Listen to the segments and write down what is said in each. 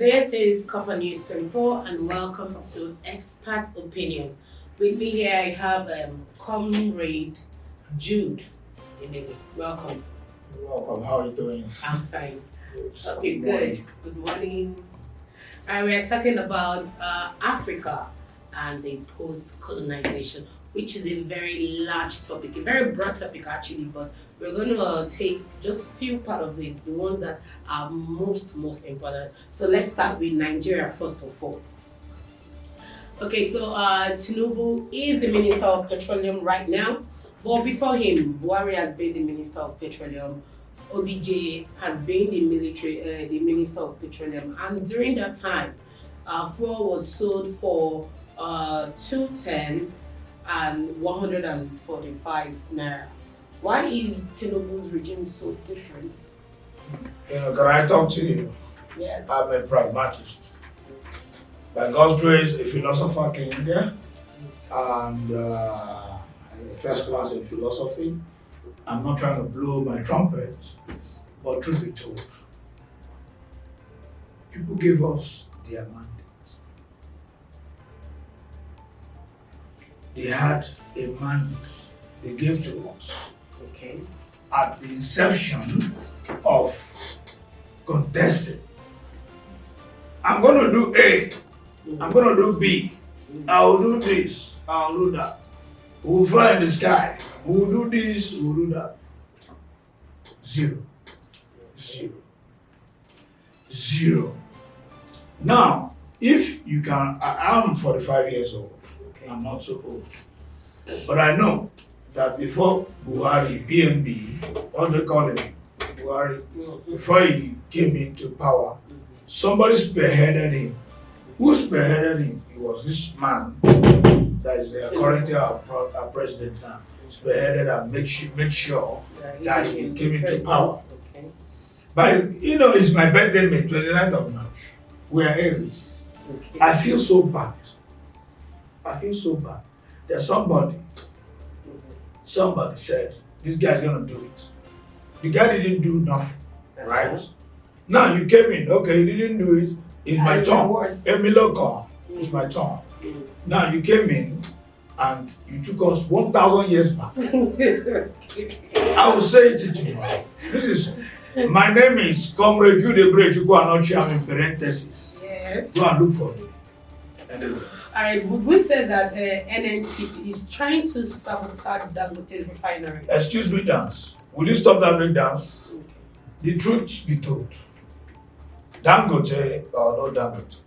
This is Copper News 24 and welcome to Expert Opinion. With me here I have Comrade Jude. Welcome. Welcome. How are you doing? I'm fine. Good. Okay, Good good. morning. Good morning. We are talking about Africa and the post-colonization, which is a very large topic, a very broad topic actually, but we're going to take just few part of it, the ones that are most important. So let's start with Nigeria first of all. Okay, so Tinubu is the Minister of Petroleum right now, but before him, Buhari has been the Minister of Petroleum. OBJ has been the Minister of Petroleum, and during that time, fuel was sold for 210 and 145 naira. Why is Tinubu's regime so different? Can I talk to you? Yes. I'm a pragmatist. By God's grace, a philosopher came here and first class in philosophy. I'm not trying to blow my trumpet, but truth be told, people gave us their mandate. They had a mandate they gave to us. Okay. At the inception of contesting. I'm going to do A, I'm going to do B, I'll do this, I'll do that. We'll fly in the sky, we'll do this, we'll do that. Zero. Now, if you can, I'm 45 years old, I'm not so old, but I know that before Buhari, BNB, what they call him, Buhari, before he came into power, somebody spearheaded him. Who spearheaded him? It was this man that is currently our president now. Spearheaded and make sure that he came into power. Okay. But it's my birthday, May 29th of March. We are Aries. Okay. I feel so bad. There's somebody said, this guy's gonna do it. The guy didn't do nothing, right? Now you came in, okay, he didn't do it. It's my turn. Emiloko, it's my turn. Now you came in and you took us 1,000 years back. I will say it to you. My name is Comrade Jude. I'm in parentheses. Yes. Go and look for me. Anyway. Alright, would we say that NNPC is trying to sabotage Dangote's refinery? Excuse me, dance. Will you stop that break dance? Okay. The truth be told. Dangote or no Dangote.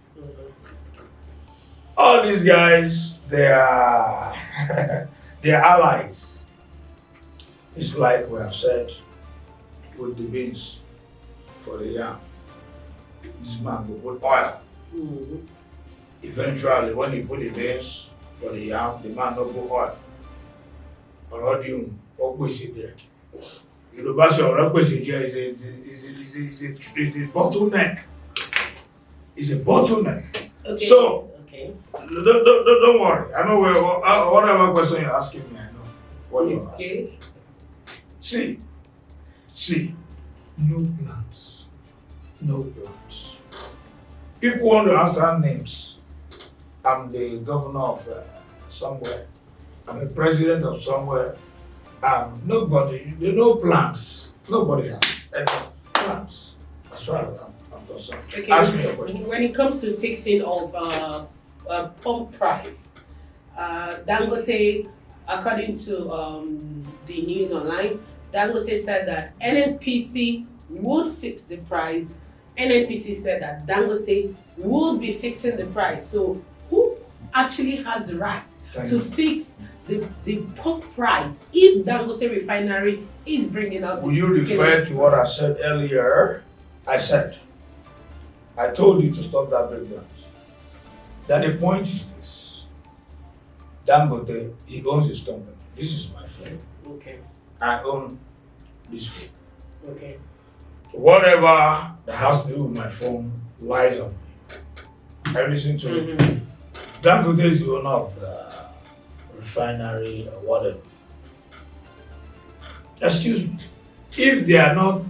All these guys, they are they're allies. It's like we have said with the beans for the yam. This man will put oil. Eventually, when he put the beans for the yam, the man no put oil. Rhodium, there. Yoruba is a bottleneck. It's a bottleneck. Okay. So, okay. don't worry. I know whatever question you're asking me, I know what you're asking. See, no plans. People want to answer names. I'm the governor of somewhere. I'm a president of somewhere. Nobody, there are no plans. Nobody has any plans. As far as I'm concerned. Okay. Ask me a question. When it comes to fixing of pump price, Dangote, according to the news online, Dangote said that NNPC would fix the price. NNPC said that Dangote would be fixing the price. So who actually has the right to fix the pump price if Dangote refinery is bringing out? Will you refer to what I said earlier? I told you to stop that breakdown. That the point is this. Dangote, he owns his company. This is my phone. Okay. I own this phone. Okay. Whatever that has to do with my phone lies on me. I listen to it. Dangote is the owner of the refinery or whatever. Excuse me. If they are not,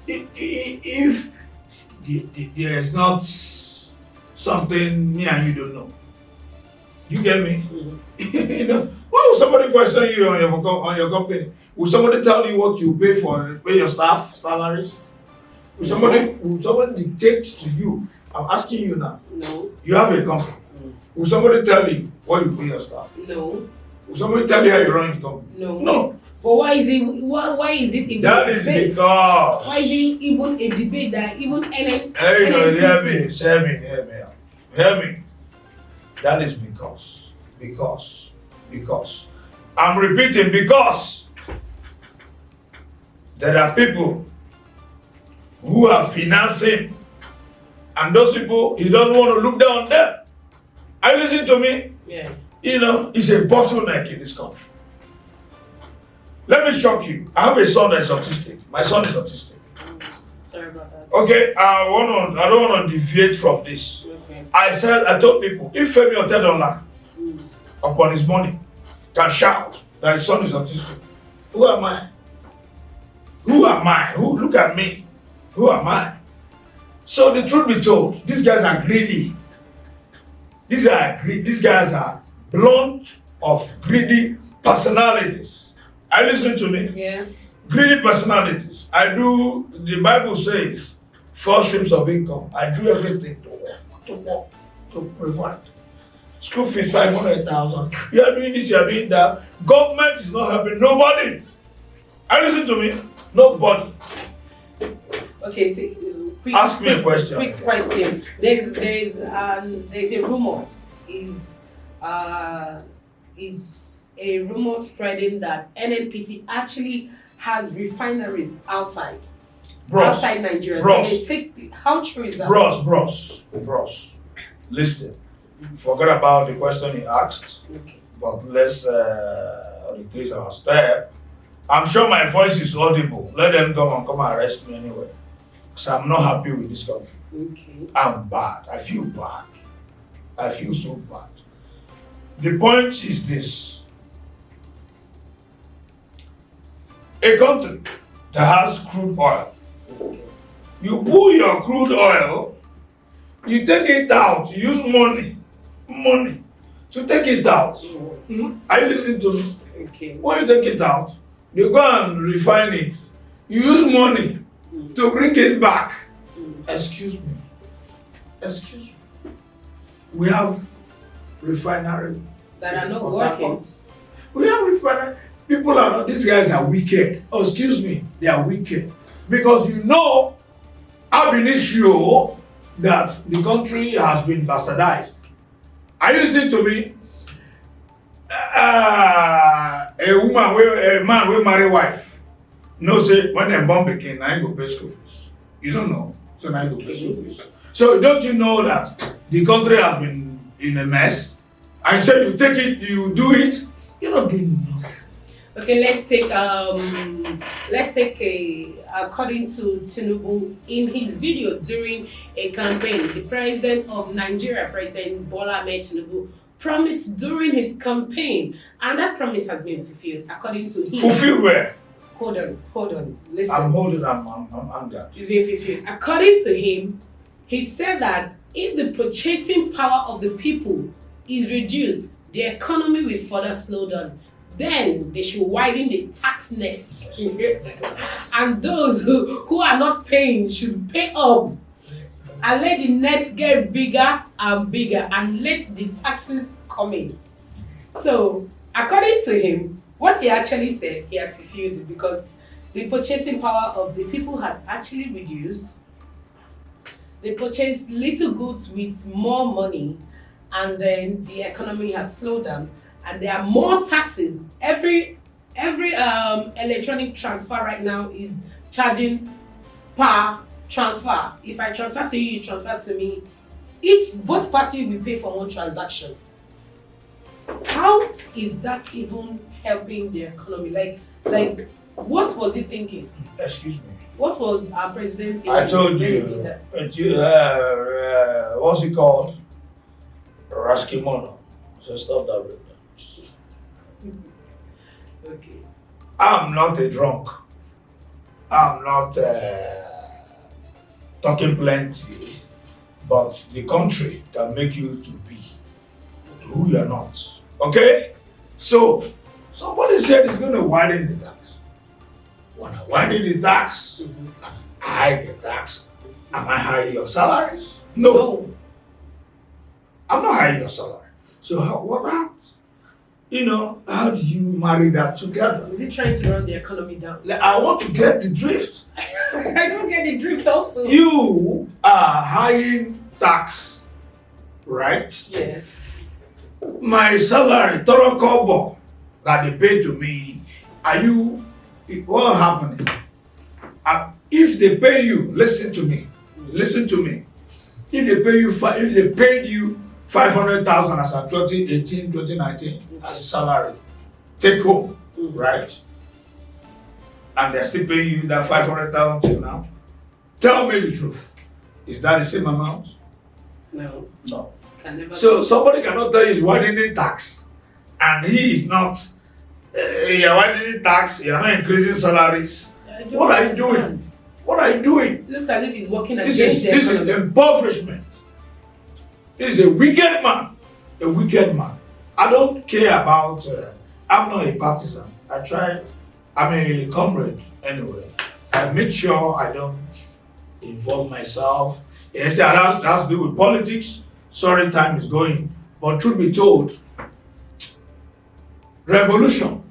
if there is not something me and you don't know. You get me? Mm-hmm. You know, why would somebody question you on your company? Will somebody tell you what you pay your staff salaries? Will somebody dictate to you? I'm asking you now. No. You have a company. Will somebody tell you what you pay your staff? No. Will somebody tell you how you run the company? No. No. But why is it even That a is debate? because. Why is it even a debate that even NN, Hey, no, NNPC? hear me. That is because. I'm repeating because there are people who have financed him, and those people, he doesn't want to look down on them. Are you listening to me? Yeah. You know, it's a bottleneck in this country. Let me shock you. I have a son that is autistic. My son is autistic. Sorry about that. Okay, I don't want to deviate from this. Okay. I told people, if Femi Otedola upon his money can shout that his son is autistic, who am I? Look at me. Who am I? So the truth be told, these guys are greedy. These guys are blunt of greedy personalities. Are you listening to me? Yes. Greedy personalities. The Bible says, 4 streams of income. I do everything to provide. School fees 500,000. You are doing this, you are doing that. Government is not helping nobody. Are you listening to me? Nobody. Okay, see. Ask me a question. Quick question. There's a rumor. It's a rumor spreading that NNPC actually has refineries outside Nigeria. So they take. How true is that? Bros. Listen. Forget about the question he asked. Okay. But let's retrace our step. I'm sure my voice is audible. Let them come and arrest me anyway. Because I'm not happy with this country. Okay. I'm bad. I feel bad. I feel so bad. The point is this. A country that has crude oil. You pull your crude oil, you take it out, you use money to take it out. Mm-hmm. Are you listening to me? Okay. When you take it out, you go and refine it. You use money to bring it back. Excuse me. We have refinery that are not working. We have refinery. People are not, these guys are wicked. Oh, excuse me, they are wicked. Because you know, ab initio, that the country has been bastardized. Are you listening to me? A man will marry wife. No, say when they born pikin, I go pay school fees. You don't know, so now I go pay school fees. So don't you know that the country has been in a mess? And so you take it, you do it, you're not doing nothing. Okay, let's take according to Tinubu, in his video during a campaign, the president of Nigeria, President Bola Ahmed Tinubu, promised during his campaign, and that promise has been fulfilled, according to him. Fulfilled where? Hold on, listen. I'm holding, I'm angry. It's been fulfilled. According to him, he said that if the purchasing power of the people is reduced, the economy will further slow down. Then they should widen the tax nets. And those who are not paying should pay up. And let the nets get bigger and bigger and let the taxes come in. So, according to him, what he actually said, he has fulfilled it because the purchasing power of the people has actually reduced. They purchase little goods with more money, and then the economy has slowed down. And there are more taxes. Every electronic transfer right now is charging per transfer. If I transfer to you, you transfer to me. Both parties will pay for one transaction. How is that even helping the economy? Like, what was he thinking? Excuse me. What was our president thinking? I told you. What's it called? Raskimono. So stop that with that. Okay. I'm not a drunk. I'm not talking plenty. but the country can make you to be who you are not. Okay? So, somebody said it's going to widen the tax. When I widen the tax, hide the tax, am I hiding your salaries? No. I'm not hiding your salary. So, what happens? How do you marry that together? Is he trying to run the economy down? I want to get the drift. I don't get the drift also. You are hiding tax, right? Yes. My salary, thorough kobo that they pay to me, what happening? If they pay you, listen to me. If they paid you 500,000 as a 2018, 2019 as a salary, take home, right? And they're still paying you that 500,000 till now. Tell me the truth. Is that the same amount? No. So somebody cannot tell you he's widening tax, and he is not. You're widening tax. You're not increasing salaries. What are you doing? It looks as if he's working against the economy. This is impoverishment. This is a wicked man. A wicked man. I don't care about. I'm not a partisan. I'm a comrade anyway. I make sure I don't involve myself in anything that has to do with politics. Sorry, time is going. But truth be told, revolution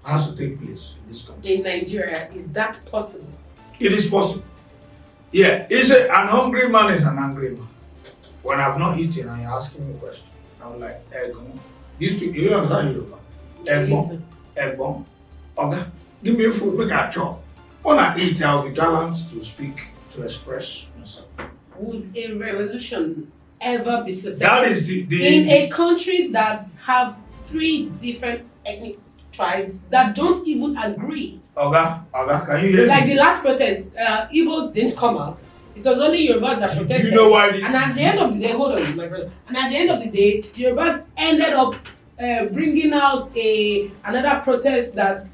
has to take place in this country. In Nigeria, is that possible? It is possible. Yeah, an hungry man is an angry man. When I've not eaten and you're asking me a question, I'm like, Egon. These people, you don't understand Yoruba. Egon. Okay, give me food, make a chop. When I eat, I'll be gallant to speak, to express myself. Would a revolution ever be successful? That is in a country that have 3 different ethnic tribes that don't even agree. Oga, can you hear me? Like the last protest, Igbos didn't come out. It was only Yorubas that protested. Do you know why? And at the end of the day, hold on, my brother. And at the end of the day, Yorubas ended up bringing out another protest that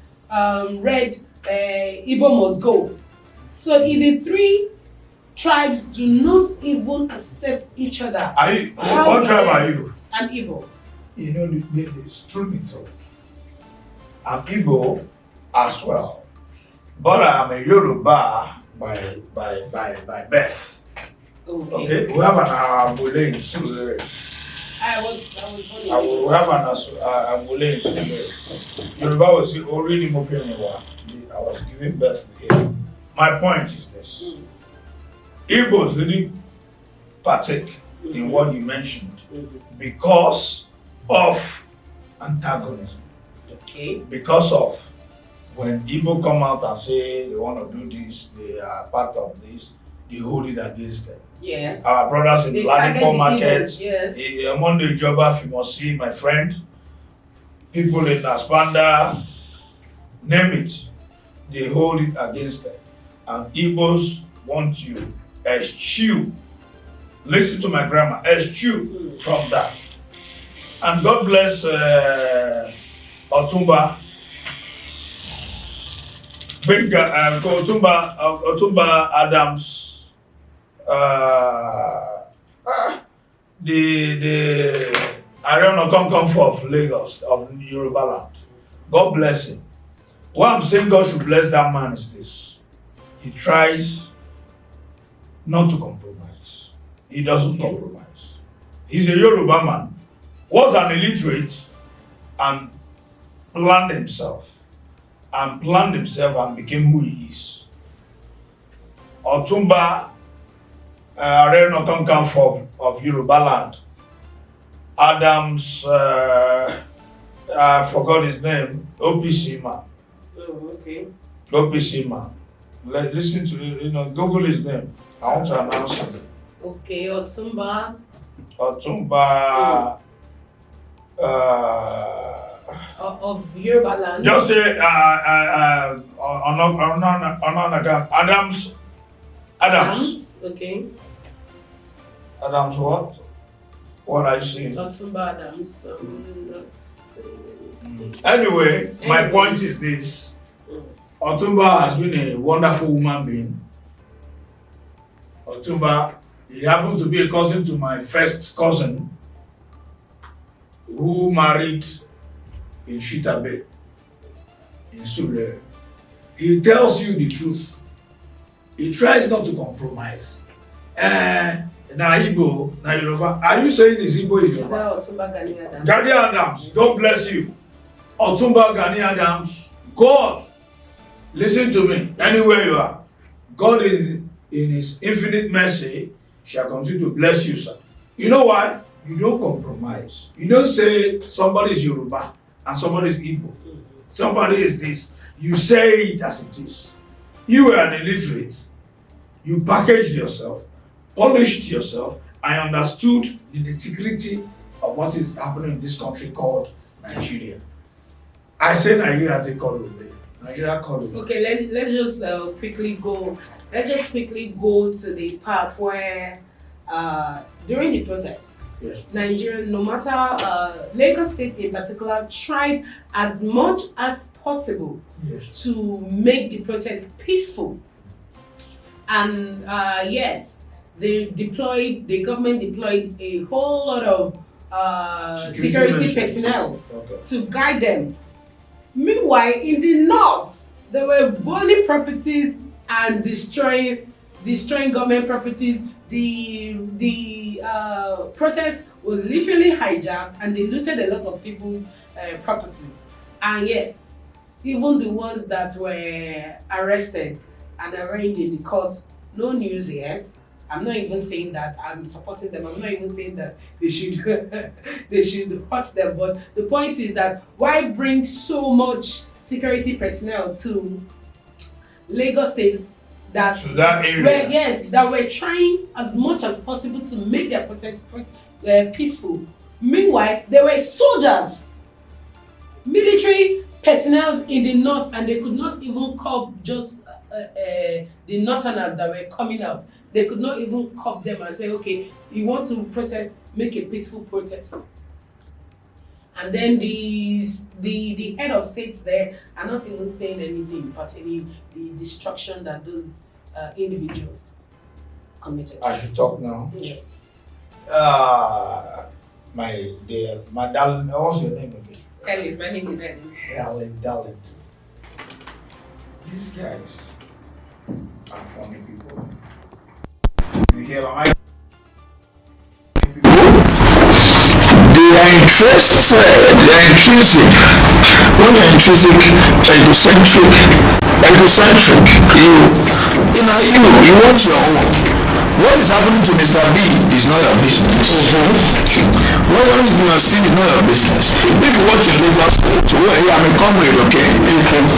read Igbo must go. So if the 3 tribes do not even accept each other. What tribe are you? I'm Igbo. You know, it's true be told. I'm Igbo as well. But I'm a Yoruba by birth. Okay? We have an Ambule in Surulere. I was born We have an Ambule in Surulere. Yoruba will say, already moving anywhere. I was giving birth here. My point is this. Igbos didn't partake in what you mentioned because of antagonism. Okay. Because of when Igbo come out and say they want to do this, they are part of this, they hold it against them. Yes. Our brothers in Ladipo markets, yes. among the Joba, if you must see my friend, people in Aspanda, name it, they hold it against them. And Igbos want you eschew. Listen to my grammar, eschew from that. And God bless Otumba. Otumba Adams, the Ariana Concord of Lagos, of Yoruba land. God bless him. What I'm saying God should bless that man is this. He tries not to compromise. He doesn't compromise. He's a Yoruba man, was an illiterate, and planned himself and became who he is. Otumba Areno Concord of Yoruba land. Adams, I forgot his name, OPC man. Oh, okay. OPC man. Listen to Google his name. I want to announce him. Okay, Otumba. Of Yoruba land. Just say Adams. Okay. Adams what? What are you saying? Otumba Adams. Anyway, my point is this. Otumba has been a wonderful human being. Otumba He happens to be a cousin to my first cousin who married in Shitabe, in Sule. He tells you the truth. He tries not to compromise. Na Igbo, na Yoruba. Are you saying is Igbo is Yoruba? Gani Adams, God bless you. Otumba Gani Adams, God, listen to me, anywhere you are. God in his infinite mercy shall continue to bless you, sir. You know why? You don't compromise. You don't say somebody is Yoruba and somebody is Igbo. Somebody is this. You say it as it is. You were an illiterate. You packaged yourself, polished yourself, and understood the nitty-gritty of what is happening in this country called Nigeria. I say Nigeria, they call it. Nigeria call it. Okay, let's just quickly go. Let's just quickly go to the part where during the protest, yes, Nigeria, no matter Lagos State in particular, tried as much as possible, yes, to make the protest peaceful, and yet the government deployed a whole lot of security personnel to guide them. Meanwhile, in the north, they were burning properties and destroying government properties. The protest was literally hijacked, and they looted a lot of people's properties. And yet, even the ones that were arrested and arraigned in the court, no news yet. I'm not even saying that I'm supporting them. I'm not even saying that they should they should hurt them. But the point is that why bring so much security personnel to Lagos State that area? That were trying as much as possible to make their protest peaceful. Meanwhile, there were soldiers, military personnel in the north, and they could not even curb just the northerners that were coming out. They could not even curb them and say, okay, you want to protest, make a peaceful protest. And then the head of states there are not even saying anything pertaining the destruction that those individuals committed. I should talk now. Yes. My darling, what's your name again? Ellen, my name is Ellen. Ellen Darlington. These guys are funny people. You hear my They are intrinsic. When you're intrinsic, egocentric, you want your own. What is happening to Mr. B is not your business. What is happening to Mr. C is not your business. If you watch in Lagos, hey, I'm a comrade, okay?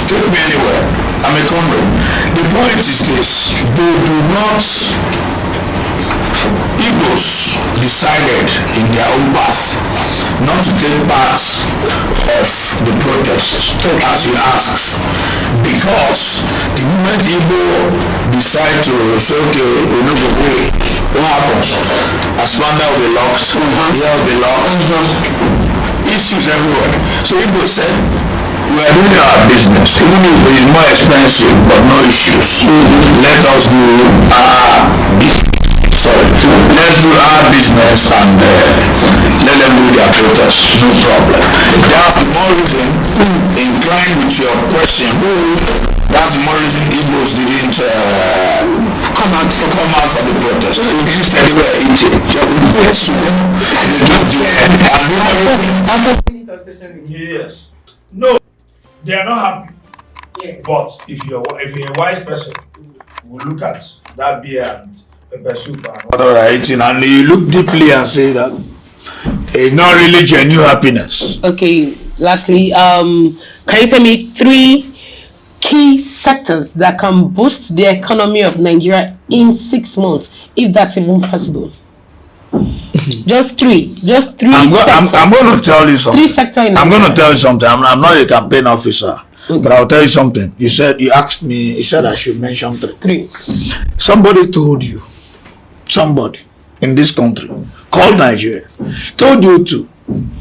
Take me anywhere. I'm a comrade. The point is this: they do not. Igbos decided in their own path not to take part of the protest, as you asked, because the moment Igbo decide to say, okay, we no go away, what happens? Aspanda will be locked, here will be locked, issues everywhere. So Igbo said, we are doing our business, even if it is more expensive, but no issues. Let us do our business. Let's do our business and let them do their protest, no problem. That's the more reason, inclined with your question, that's the more reason Igbos didn't come out for the protest. Instead they were eating. Yes. No, they are not happy. Yes. But if you're a wise person, you will look at that beer and pepper soup and what are eating, and you look deeply and say that it's not really genuine happiness. Okay, lastly, can you tell me 3 key sectors that can boost the economy of Nigeria in 6 months, if that's even possible? Just three sectors. I'm going to tell you something. 3 sectors in Nigeria. I'm going to tell you something. I'm not a campaign officer. Okay. But I'll tell you something. You asked me, you said I should mention 3. Somebody told you, somebody in this country called Nigeria, told you to.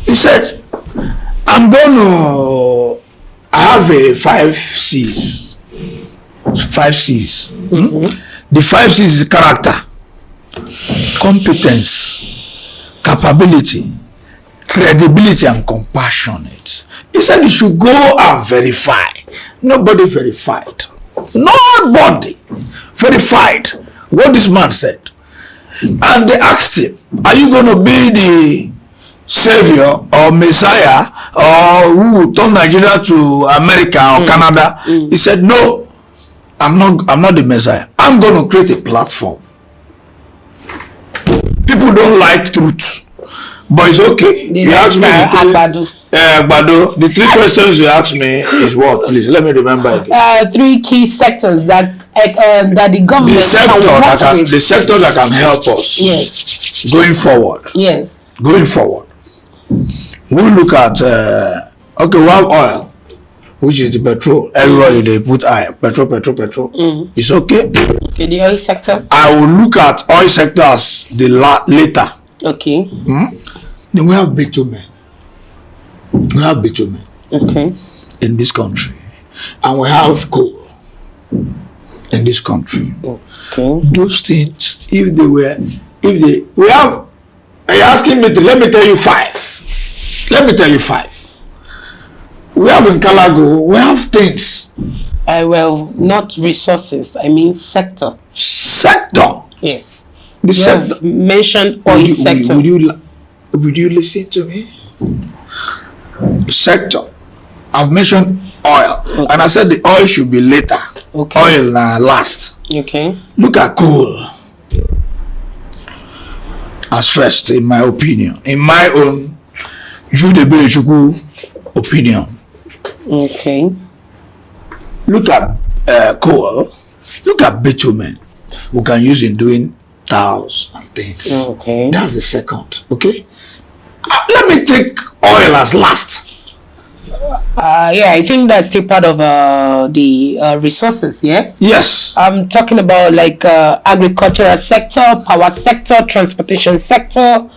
He said, I'm going to have a 5 C's. 5 C's. The 5 C's is character. competence, capability, credibility, and compassionate. He said you should go and verify. Nobody verified. Nobody verified what this man said. And they asked him, are you going to be the savior or messiah or who will turn Nigeria to America or Canada? He said, no, I'm not the messiah. I'm going to create a platform. People don't like truth, but it's okay. You ask me Bado, the three questions you asked me is what? Please let me remember again. 3 key sectors that the government the sector that can help us. Yes. Going forward. Yes. Going forward. We look at we have oil, which is the petrol. Everywhere they put petrol. It's okay. Okay, the oil sector. I will look at oil sector as the later. Okay. Then we have bitumen. Okay. In this country, and we have coal in this country. Okay. Those things, we have. Are you asking me to? Let me tell you five. We have in Calago. We have things. Well, not resources. I mean sector. Sector. Yes. The sector. Mentioned oil sector. Would you listen to me? Sector. I've mentioned oil, and I said the oil should be later. Okay. Oil last. Okay. Look at coal as first, in my opinion, in my own Jude opinion. Okay. Look at coal. Look at bitumen. We can use in doing tiles and things. Okay. That's the second. Okay. Let me take oil as last. I think that's still part of the resources. Yes. Yes. I'm talking about like agricultural sector, power sector, transportation sector.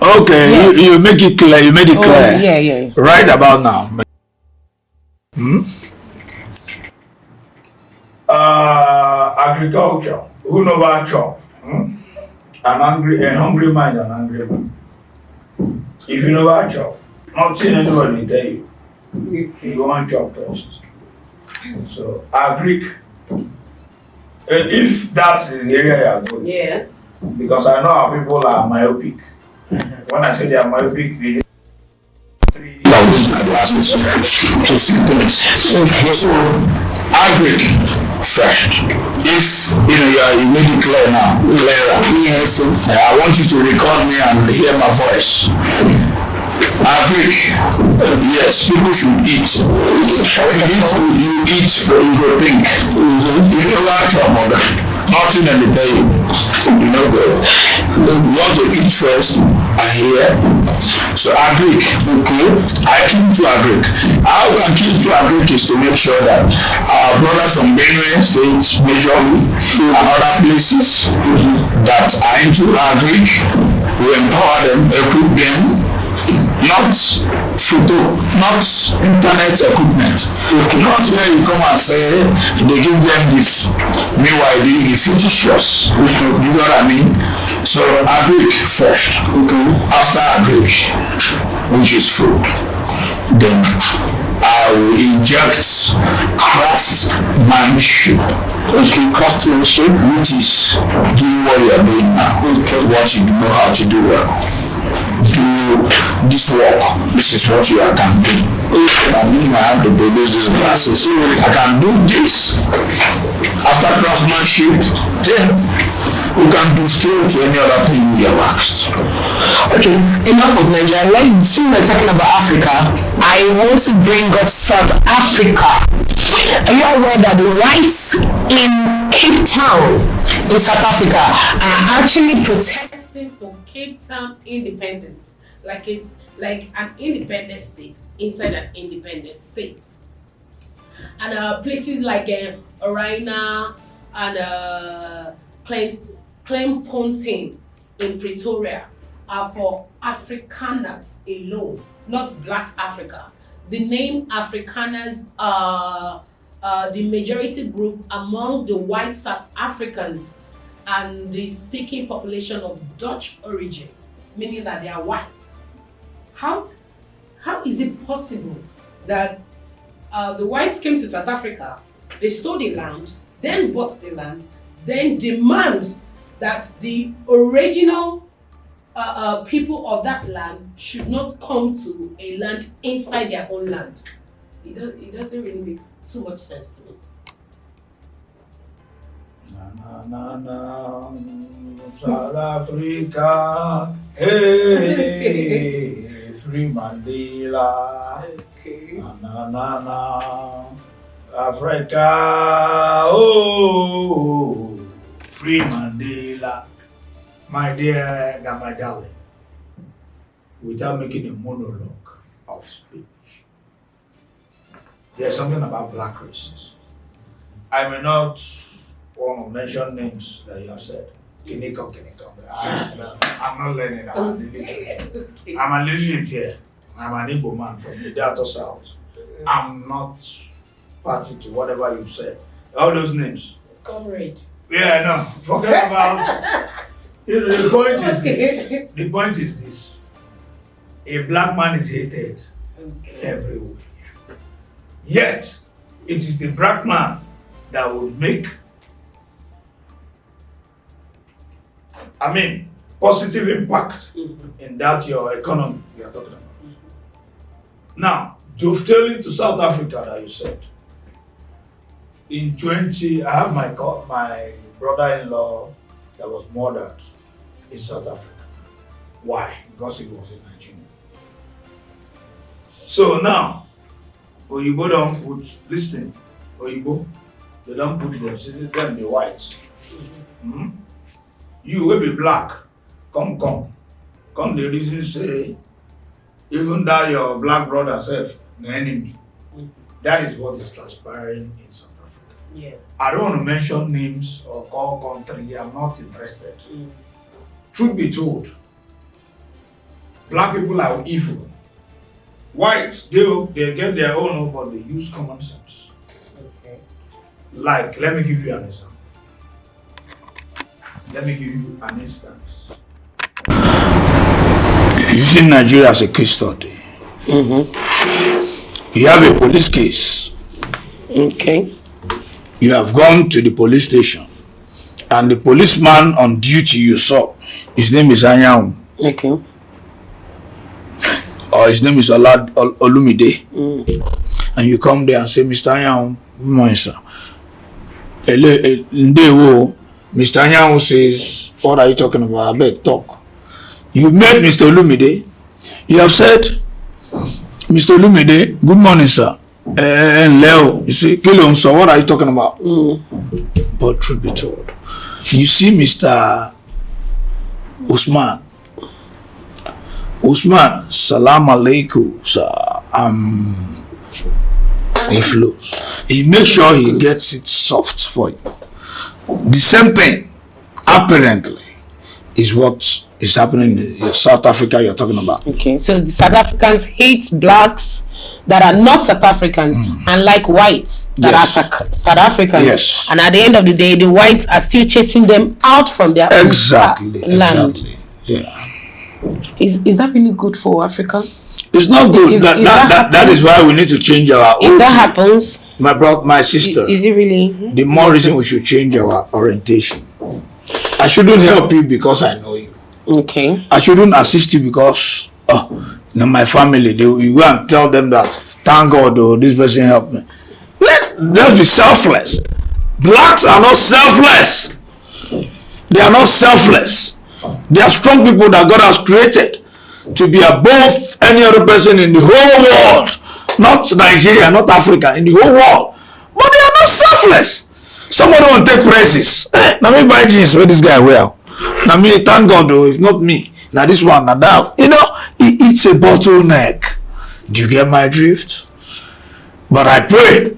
Okay, yes. You make it clear. You made it clear. Yeah. Right about now. Agriculture. Who know about chop? A hungry mind, an angry man. If you know about chop, nothing anybody tell you. You want chop first. So agric. And if that is the area you are going. Yes. Because I know our people are myopic. When I say they are myopic, they need 3,000 glasses to see things. So agric first. If you made it clear now, clearer. Yes. I want you to record me and hear my voice. Agric, yes, people should eat. You eat, you go think. If you like trouble, nothing in the day, you know, you want to eat first, I hear. So agric, okay. I keep to agric. How we can keep to agric is to make sure that our brothers from Benue State, majorly, and other places that are into agric, we empower them, equip them. Not photo, not internet equipment. Not where you come and say they give them this. Meanwhile, they give Photoshop. You know what I mean? So agric first. After agric, which is food, then I will inject craftsmanship. Okay, craftsmanship, which is doing what you are doing now. What you know how to do well. Do this work. This is what you can do. I'm using my hand to produce these glasses. I can do this. After craftsmanship, then we can do still to any other thing we have asked. Okay, enough of Nigeria. Let's see, we're talking about Africa. I want to bring up South Africa. Are you aware that the whites in Cape Town in South Africa are actually protesting for Cape Town independence? Like it's like an independent state inside an independent state. And places like Orina and Clairefontaine in Pretoria are for Afrikaners alone, not Black Africa. The name Afrikaners are the majority group among the white South Africans and the speaking population of Dutch origin, meaning that they are whites. How is it possible that the whites came to South Africa, they stole the land, then bought the land, then demand that the original people of that land should not come to a land inside their own land? It doesn't really make too much sense to me. South Africa, hey, free Mandela. Okay. Africa, oh, free Mandela. My dear Gamadale, without making a monologue of speech, there's something about black races. I may not want to mention names that you have said. Kiniko. I'm not learning that. I'm a literate here. I'm an Igbo man from the Delta South. I'm not party to whatever you said. All those names. Comrade. Yeah, no. Forget about. The point is this. The point is this. A black man is hated everywhere. Yet, it is the black man that would make, positive impact in that your economy we are talking about. Now, dovetailing to South Africa that you said. In I have my brother-in-law that was murdered in South Africa. Why? Because he was a Nigerian. So now, Oyibo don't put, listening, Oyibo, they don't put them the whites. You will be black, come, the reason say, even that your black brother self, the enemy. That is what is transpiring in South Africa. Yes. I don't want to mention names or call country, I'm not interested. Truth be told, black people are evil. Whites, they get their own, but they use common sense. Okay. Like, let me give you an example. Let me give you an instance. Using Nigeria as a case study. You have a police case. Okay. You have gone to the police station, and the policeman on duty you saw, his name is Anyang. Okay. Or his name is Olumide. And you come there and say, Mr. Anyang, good morning, sir. Mr. Anyang says, what are you talking about? I beg, talk. You met Mr. Olumide. You have said, Mr. Olumide, good morning, sir. And Leo, you see, Kilon, so what are you talking about? But truth be told, you see Mr. Usman, salam alaikum, sir. He flows. He makes sure he gets it soft for you. The same thing, apparently, is what is happening in South Africa you're talking about. Okay, so the South Africans hate blacks that are not South Africans, and like whites that are South Africans. Yes. And at the end of the day, the whites are still chasing them out from their own land. Exactly. Yeah. Is that really good for Africa? It's not good. That is why we need to change our. If that happens, my sister. Is it really? The more reason we should change our orientation. I shouldn't help you because I know you. Okay. I shouldn't assist you because my family. You go and tell them that thank God this person helped me. Let's be selfless. Blacks are not selfless. They are not selfless. They are strong people that God has created to be above any other person in the whole world. Not Nigeria, not Africa, in the whole world. But they are not selfless. Somebody will take praises. Now me buy jeans where this guy well. Now me thank God though, if not me. Now this one, now that. It's a bottleneck. Do you get my drift? But I pray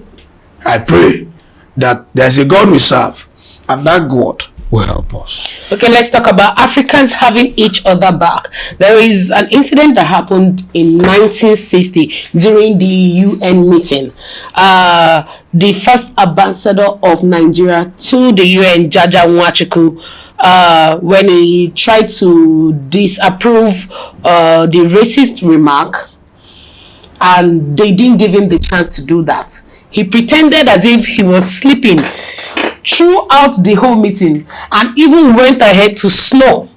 that there's a God we serve, and that God will help us. Okay, let's talk about Africans having each other back. There is an incident that happened in 1960 during the UN meeting. The first ambassador of Nigeria to the UN, Jaja Nwachukwu, when he tried to disapprove the racist remark, and they didn't give him the chance to do that. He pretended as if he was sleeping throughout the whole meeting, and even went ahead to snore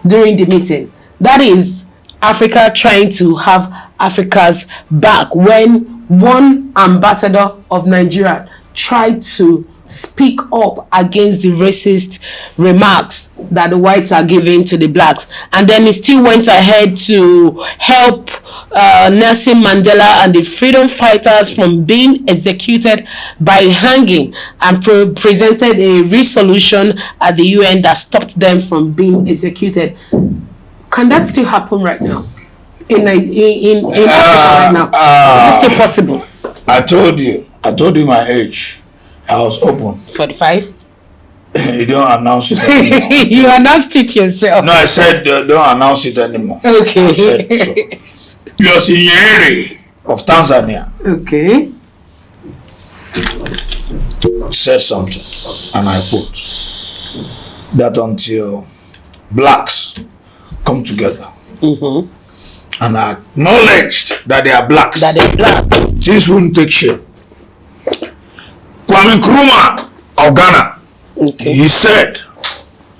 during the meeting. That is Africa trying to have Africa's back when one ambassador of Nigeria tried to speak up against the racist remarks that the whites are giving to the blacks, and then he still went ahead to help Nelson Mandela and the freedom fighters from being executed by hanging, and presented a resolution at the UN that stopped them from being executed. Can that still happen right now in Africa right now? Is it still possible? I told you my age. I was open. 45. You don't announce it anymore. You announced it yourself. No, I said don't announce it anymore. Okay. I said so. Yosinyeri of Tanzania. Okay. Said something, and I quote, that until blacks come together and acknowledged that they are blacks, this won't take shape. Kwame Nkrumah of Ghana, he said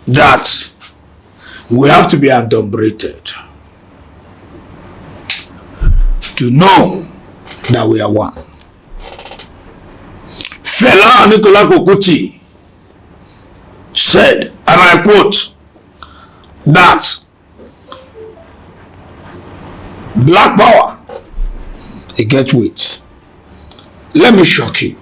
that we have to be adumbrated to know that we are one. Fela Nicola Kokuti said, and I quote, that black power, it gets weight. Let me shock you.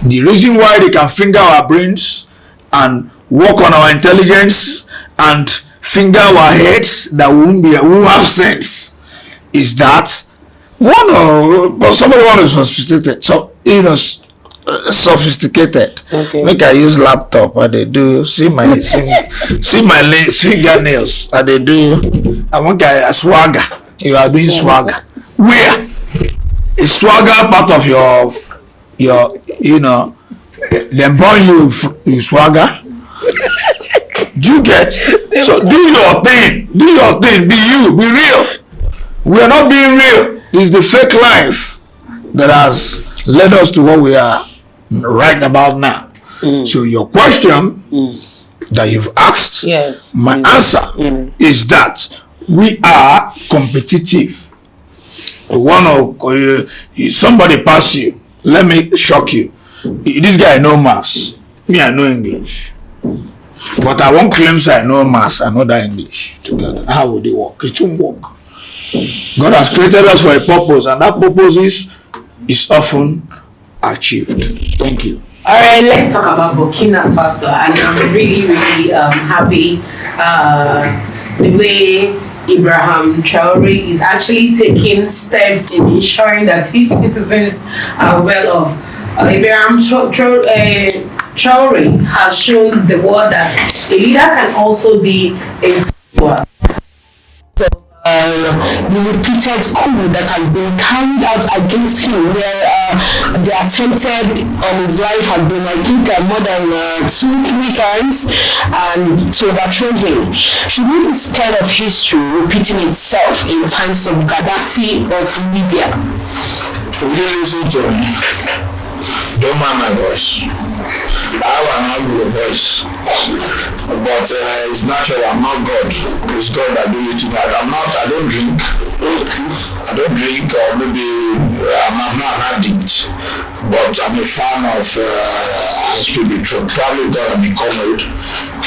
The reason why they can finger our brains and work on our intelligence and finger our heads that won't have sense is that somebody is sophisticated. So sophisticated. Okay. Make I use laptop and they do see my fingernails and they do. I want a swagger. You are doing swagger. Where is swagger part of your them born you swagger? Do you get? So do your thing, be you, be real. We are not being real. It's the fake life that has led us to what we are right about now. So your question that you've asked, yes, my answer is that we are competitive. Somebody pass you. Let me shock you. This guy know maths. Me, I know English. But I won't claim I know maths, I know that English together. How would it work? It won't work. God has created us for a purpose, and that purpose is often achieved. Thank you. All right, let's talk about Burkina Faso, and I'm really happy the way Ibrahim Traore is actually taking steps in ensuring that his citizens are well off. Ibrahim Traore has shown the world that a leader can also be a follower. The repeated coup that has been carried out against him, where the attempted on his life has been, I think, more than 2-3 times, and to overthrow him. Should we be scared of history repeating itself in times of Gaddafi of Libya? Will you listen to me? Don't mind my voice. I have an ugly voice, but it's natural. I'm not God. It's God that gave it to me. I don't drink. Or maybe I'm not an addict, but I'm a fan of Spirit Truck. Probably because I'm a Comrade.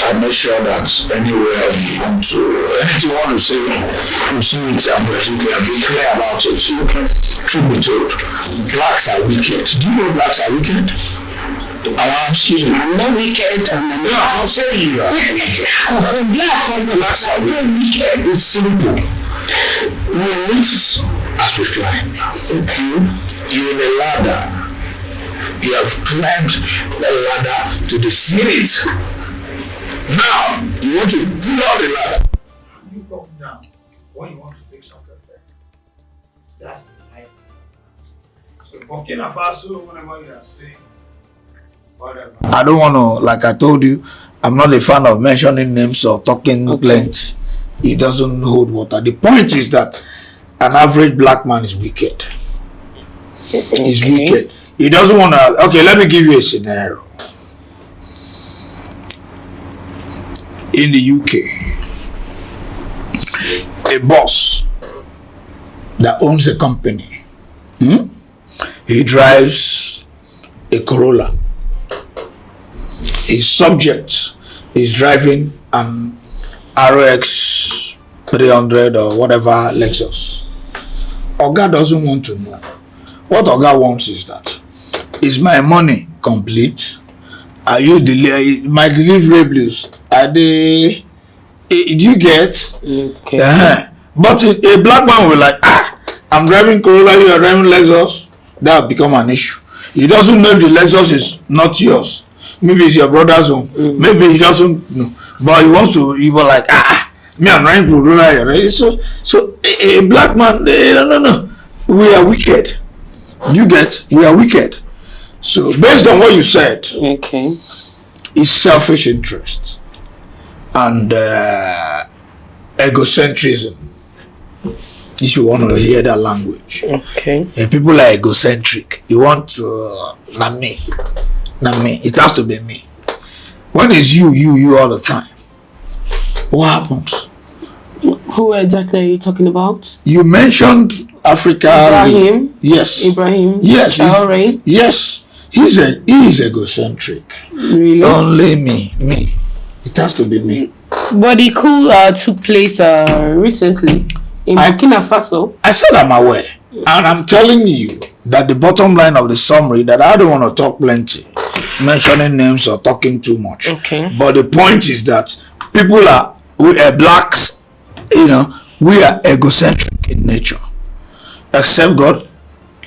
I make sure that anywhere you want to, anything you want to say, you see it. I'll be clear about it. Truth be told, blacks are wicked. Do you know blacks are wicked? I'm not wicked. I'll say you are wicked. Blacks are wicked. It's simple. We live as we climb. Okay. You're in a ladder. You have climbed the ladder to the Senate. Now, you want to pull out the ladder. You come down when you want to take something back. That's the life. So, Burkina Faso, whenever you are saying, whatever. I don't want to, like I told you, I'm not a fan of mentioning names or talking plenty. It doesn't hold water. The point is that an average black man is wicked. He's wicked. He doesn't want to. Okay, let me give you a scenario. In the UK, a boss that owns a company, he drives a Corolla. His subject is driving an RX 300 or whatever Lexus. Oga doesn't want to know. What Oga wants is that, is my money complete? Are you my delivery bills? Are they? Do you get? Okay. But a black man will like, I'm driving Corolla, you are driving Lexus. That will become an issue. He doesn't know if the Lexus is not yours. Maybe it's your brother's own. Maybe he doesn't know. But he wants to. He was like, me, I'm driving Corolla, right? So a black man, no. We are wicked. You get? We are wicked. So based on what you said, it's selfish interest and egocentrism. If you want to hear that language, people are egocentric. You want to not me. It has to be me. When it's you all the time, what happens? Who exactly are you talking about? You mentioned Africa. Ibrahim. Yes. Ibrahim. Yes. Traore. Yes. He is egocentric. Really? Only me. It has to be me. But the coup took place recently in Burkina Faso. I said I'm aware. And I'm telling you that the bottom line of the summary, that I don't want to talk plenty, mentioning names or talking too much. But the point is that we are blacks, we are egocentric in nature. Except God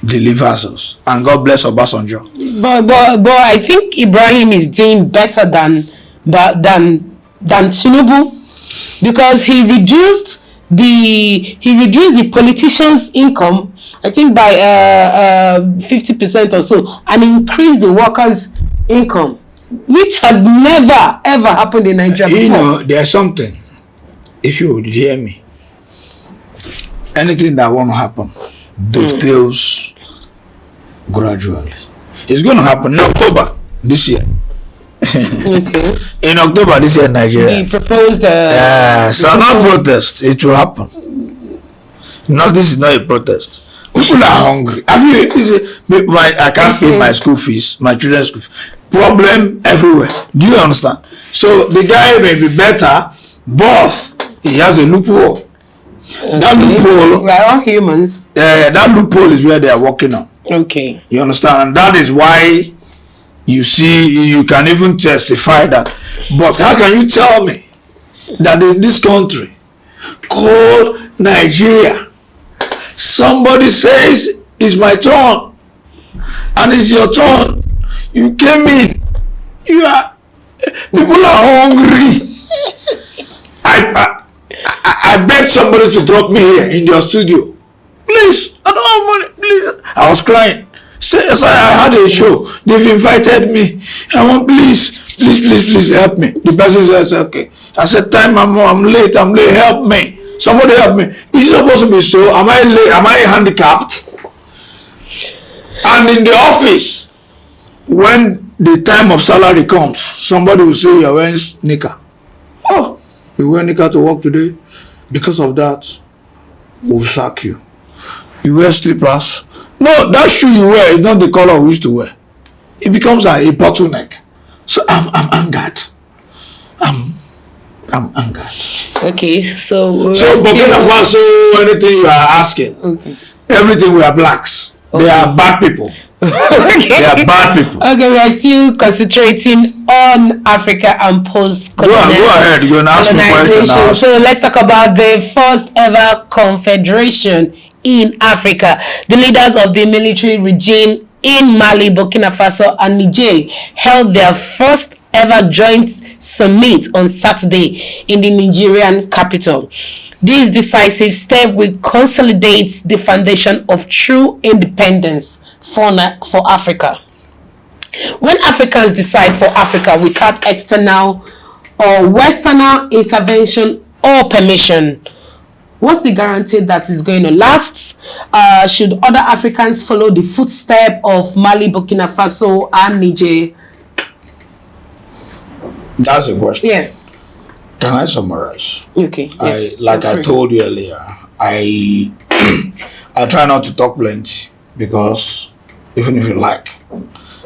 delivers us. And God bless Obasanjo. But I think Ibrahim is doing better than Tinubu, because he reduced the politicians' income, I think by 50% or so, and increased the workers' income, which has never ever happened in Nigeria. There's something. If you would hear me, anything that won't happen dovetails gradually. It's going to happen in October this year. In October this year, Nigeria. He proposed so not protest. It will happen. No, this is not a protest. People are hungry. I can't pay my school fees, my children's school fees. Problem everywhere. Do you understand? So the guy may be better, but he has a loophole. That loophole. We're all humans. That loophole is where they are working on. Okay. You understand? And that is why you see, you can even testify that. But how can you tell me that in this country called Nigeria, somebody says it's my turn and it's your turn, you came in, people are hungry. I begged somebody to drop me here in your studio. Please, I don't have money, please. I was crying. Say, I had a show. They've invited me. I want, please help me. The person says, okay. I said, I'm late, help me. Somebody help me. Is it supposed to be so? Am I late? Am I handicapped? And in the office, when the time of salary comes, somebody will say, you're wearing knicker. Oh, you wear knicker to work today? Because of that, we'll sack you. You wear slippers? No, that shoe you wear is not the color we used to wear. It becomes a bottleneck. So I'm angered. I'm angered. Okay, so Burkina Faso, anything you are asking, everything we are blacks. They are bad people. They are bad people. Okay, we are still concentrating on Africa and post-colonial. Go ahead. You're going to ask me questions now. So let's talk about the first ever confederation in Africa. The leaders of the military regime in Mali, Burkina Faso, and Niger held their first ever joint summit on Saturday in the Nigerian capital. This decisive step will consolidate the foundation of true independence for Africa. When Africans decide for Africa without external or Western intervention or permission, what's the guarantee that is going to last? Should other Africans follow the footsteps of Mali, Burkina Faso, and Niger? That's a question. Yeah. Can I summarize? Okay. Yes. I told you earlier, I try not to talk plenty because even if you like,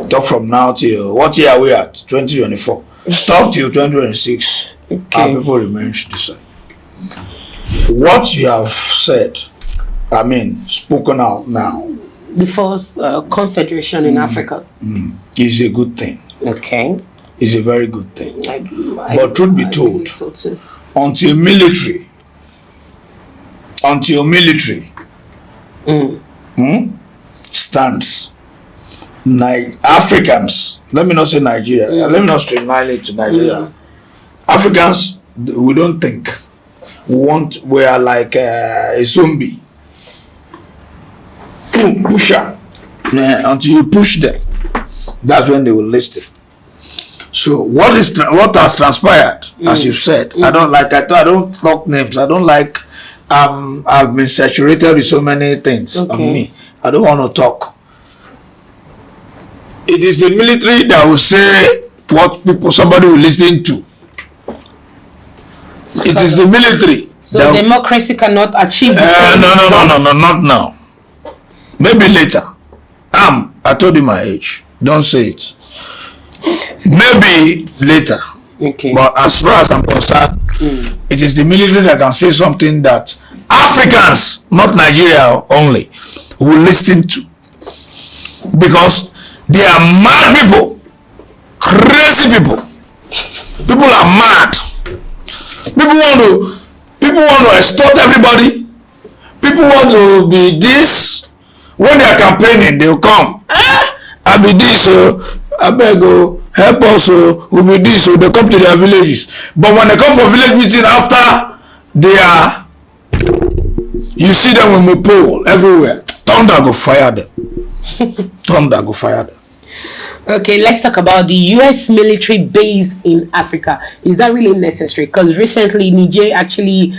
talk from now till what year are we at? 2024. Talk till 2026. Okay. Our people remain the same. What you have said, spoken out now, The first confederation in Africa. is a good thing. Okay. It's a very good thing. But truth be told, so too. until military stands, Africans, let me not say Nigeria, let me not streamline it to Nigeria. Africans, we don't think. We are like a zombie. Push them. Until you push them, that's when they will listen. So what has transpired, as you said, I don't talk names. I don't like I've been saturated with so many things on me. I don't want to talk. It is the military that will say what somebody will listen to. It is the military. So democracy cannot achieve the same no, not now. Maybe later. I told you my age. Don't say it. Maybe later. Okay. But as far as I'm concerned, it is the military that can say something that Africans, not Nigeria only, will listen to. Because they are mad people. Crazy people. People are mad. People want to extort everybody. People want to be this. When they are campaigning, they will come. I be this, I beg, help us, we be this, they come to their villages. But when they come for village meeting after you see them with pole everywhere. Thunder go fire them. Thunder go fire them. Okay, let's talk about the U.S. military base in Africa. Is that really necessary? Because recently Niger actually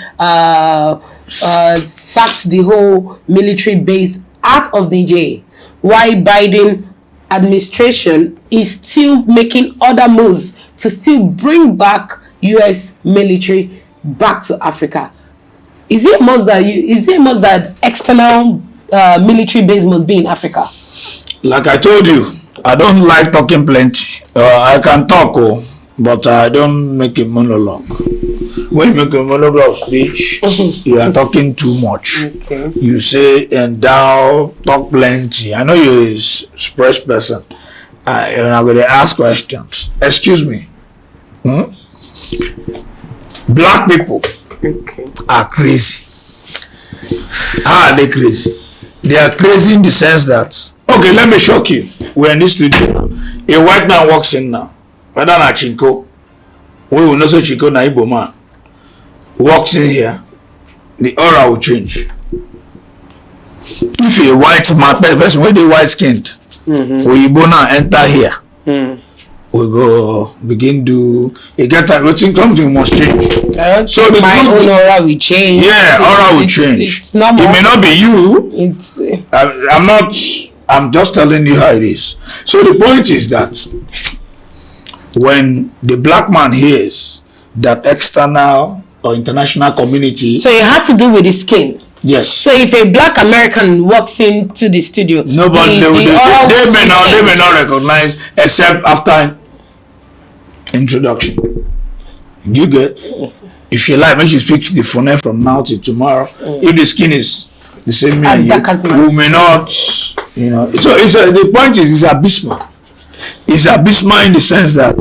sacked the whole military base out of Niger, while Biden administration is still making other moves to still bring back U.S. military back to Africa. Is it must that external military base must be in Africa? Like I told you, I don't like talking plenty. I can talk, but I don't make a monologue. When you make a monologue speech, you are talking too much. Okay. You say and thou talk plenty. I know you're a express person. And I'm going to ask questions. Excuse me. Black people are crazy. How are they crazy? They are crazy in the sense that, okay, let me shock you. We're in this studio now. A white man walks in now. Whether na Chinko, we will not say Chinko na Igbo man. Walks in here, the aura will change. If you're a white man, person with the white skinned, Oyibo now enter here. We go begin do a get time. Something must change. So my own aura will change. Yeah, aura will change. It's normal. It may not be you. It's. I'm not. I'm just telling you how it is. So the point is that when the black man hears that external or international community, so it has to do with the skin. Yes. So if a black American walks into the studio, nobody they may not recognize except after introduction. You get? If you like, when you speak the phoneme from now till tomorrow, if the skin is the same, you may not. You know. So the point is, it's abysmal. It's abysmal in the sense that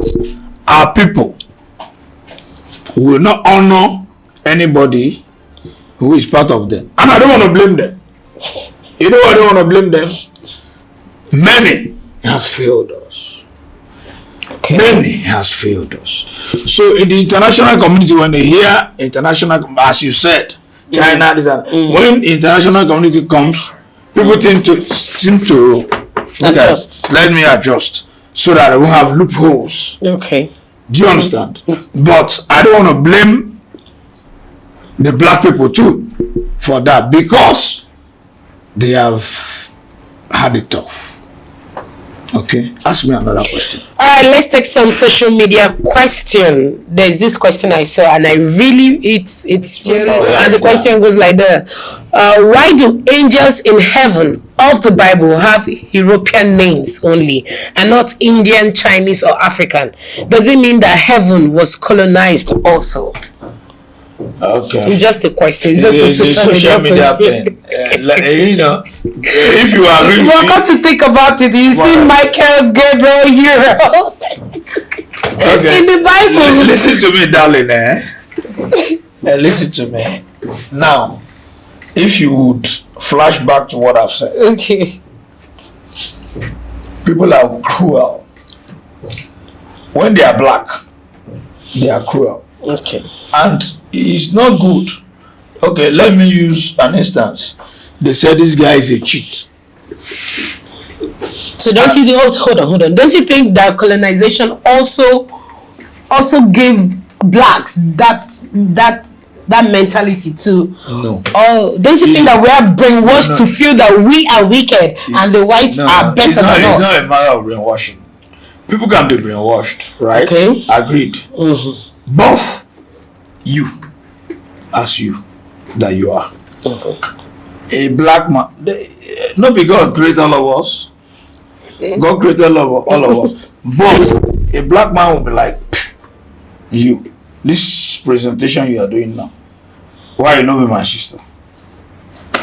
our people will not honor anybody who is part of them. And I don't want to blame them. You know why I don't want to blame them? Many have failed us. Okay. Many has failed us. So in the international community, when they hear international, as you said, China, this and when international community comes, people seem to Adjust. Let me adjust so that I won't have loopholes. Okay. Do you understand? But I don't want to blame the black people too for that, because they have had it tough. Okay, ask me another question. All right, let's take some social media question. There's this question I saw, and I really it's and the question goes like that: why do angels in heaven of the Bible have European names only and not Indian, Chinese, or African? Does it mean that heaven was colonized also? Okay, It's just a question. It's just the a social media thing. You know, if you agree, welcome to think about it. You see Michael Gabriel here okay. in the Bible. Listen to me, darling. Listen to me. Now, if you would flash back to what I've said, Okay. people are cruel. When they are black, they are cruel. Okay. And it's not good. Okay, let me use an instance. They said this guy is a cheat. So don't you think, hold on. Don't you think that colonization also gave blacks that mentality too? No. Oh, don't you think that we are brainwashed to feel that we are wicked and the whites are better than us? It's not a matter of brainwashing. People can be brainwashed, right? Okay. Agreed. Both you, as you, that you are. Okay. A black man, not because God created all of us. God created all of us. But a black man will be like, you, this presentation you are doing now, why you not be my sister?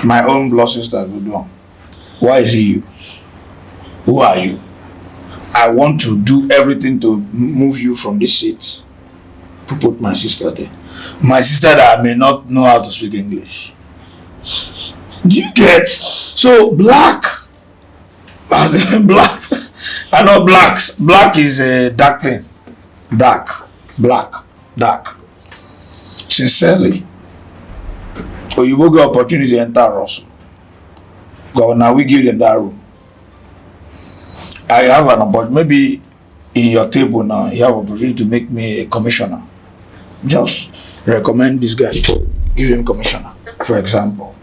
My own blood sister will do. Why is he you? Who are you? I want to do everything to move you from this seat to put my sister there. My sister that I may not know how to speak English. Do you get? So black, black, I know blacks. Black is a dark thing. Dark, black, dark. Sincerely, or you will get opportunity to enter Russell. God, now we give them that room. I have an opportunity. Maybe in your table now, you have an opportunity to make me a commissioner. Just recommend this guy. Give him commissioner, for example.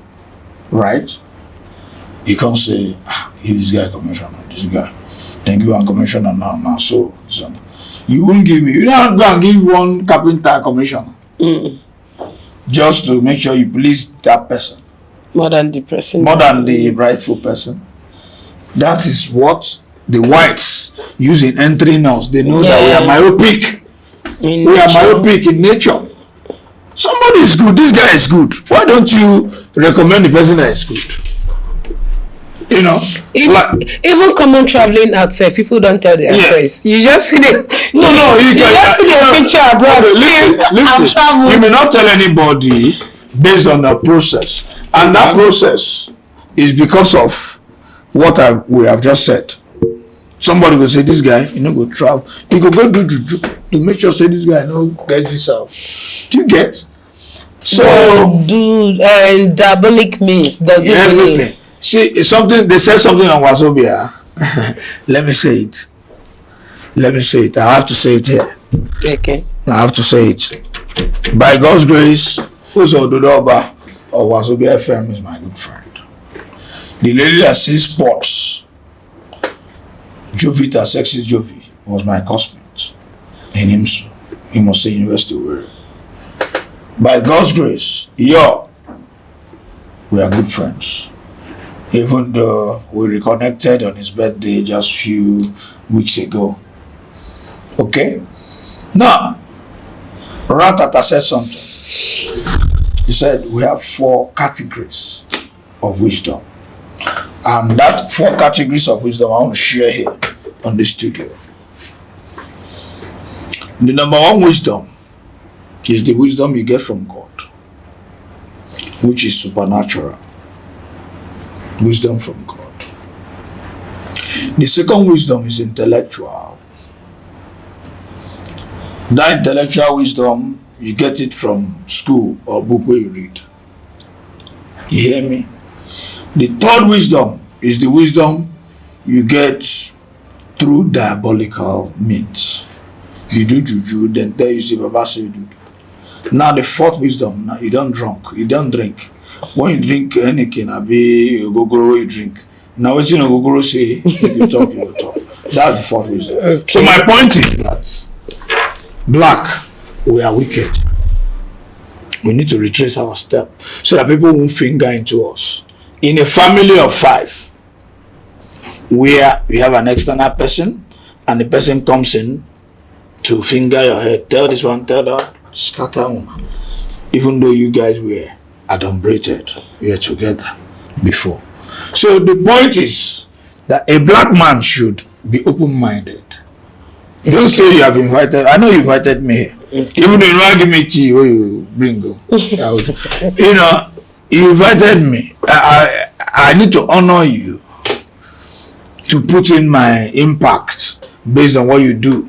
Right? You can't say, give this guy commissioner, this guy. Then give one commissioner now. So you won't give me, you don't go and give one carpenter commissioner. Just to make sure you please that person. More than the person. More than the rightful person. That is what the whites use in entering us. They know that we are myopic. We are myopic in nature. Somebody is good. This guy is good. Why don't you recommend the person that is good? You know, even common traveling outside, people don't tell their choice. You just see the you just see the picture abroad. Listen, you may not tell anybody based on the process, and that process is because of what we have just said. Somebody will say, this guy, you know, go travel. He go do juju to make sure say this guy no get this out. Do you get? So and diabolic means does it everything. See, it's something they said something on Wazobia. Let me say it. I have to say it here. Okay. I have to say it. By God's grace, Uzo Dodoba of Wazobia FM is my good friend. The lady that sees sports, Jovita, Sexy Jovi, was my classmate in Imose University. By God's grace, we are good friends. Even though we reconnected on his birthday just a few weeks ago. Okay? Now, Ratata said something. He said we have 4 categories of wisdom. And that 4 categories of wisdom I want to share here on the studio. The number 1 wisdom is the wisdom you get from God, which is supernatural. Wisdom from God. The second wisdom is intellectual. That intellectual wisdom, you get it from school or book where you read. You hear me? The third wisdom is the wisdom you get through diabolical means. You do juju, then tell you say Baba say you do. Now the fourth wisdom, now you don't drink. When you drink anything, abi ogogoro you drink. Now what you know ogogoro say, you talk. That's the fourth wisdom. Okay. So my point is that black, we are wicked. We need to retrace our step so that people won't finger into us. In a family of 5, where we have an external person and the person comes in to finger your head, tell this one, tell that, scatter woman. Even though you guys were adumbrated, we were together before. So the point is that a black man should be open-minded. You don't say you have invited. I know you invited me here. Even though you don't give me tea, where you bring go. You know, you invited me. I need to honor you to put in my impact based on what you do.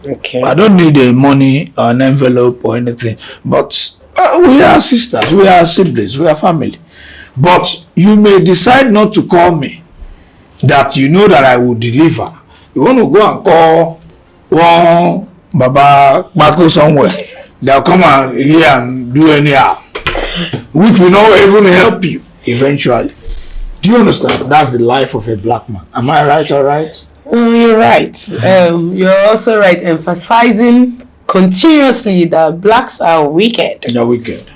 Okay. I don't need a money or an envelope or anything. But we are sisters, we are siblings, we are family. But you may decide not to call me that you know that I will deliver. You want to go and call one Baba Bako somewhere. They'll come and here and do anyhow, which will not even help you eventually. Do you understand? That's the life of a black man. Am I right or right? You're right. You're also right, emphasizing continuously that blacks are wicked. They're wicked.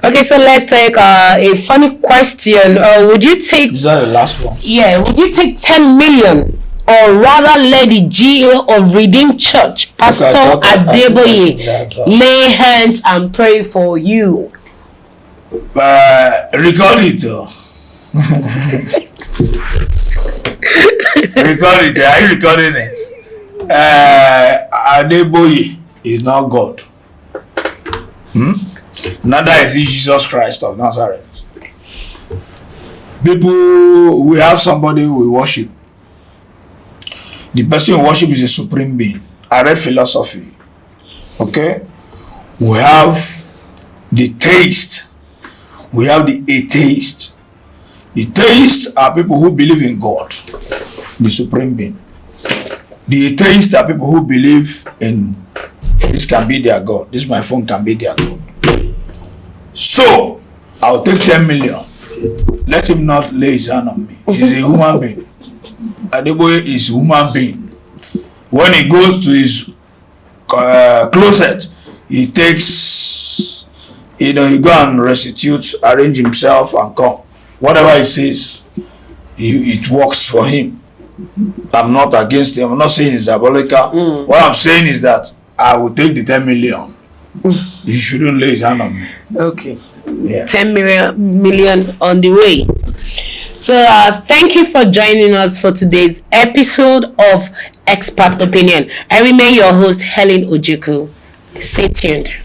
Okay, so let's take a funny question. Would you take... Is that the last one? Yeah, would you take 10 million or rather let the GO of Redeemed Church, Pastor Adeboye, lay hands and pray for you? Record it though. Record it. Are you recording it? Adeboye is not God. Neither is he Jesus Christ of Nazareth. People, we have somebody we worship. The person we worship is a supreme being. I read philosophy. Okay? We have the theist. We have the atheist. The theists are people who believe in God, the supreme being. The atheists are people who believe in this can be their God. This my phone can be their God. So, I'll take 10 million. Let him not lay his hand on me. He's a human being. Adeboye is a human being. When he goes to his closet, he takes, he go and restitute, arrange himself and come. Whatever he says, it works for him. I'm not against him. I'm not saying it's diabolical. What I'm saying is that I will take the 10 million. He shouldn't lay his hand on me. Okay. Yeah. 10 million on the way. So thank you for joining us for today's episode of Expert Opinion. I remain your host, Helen Ojukwu. Stay tuned.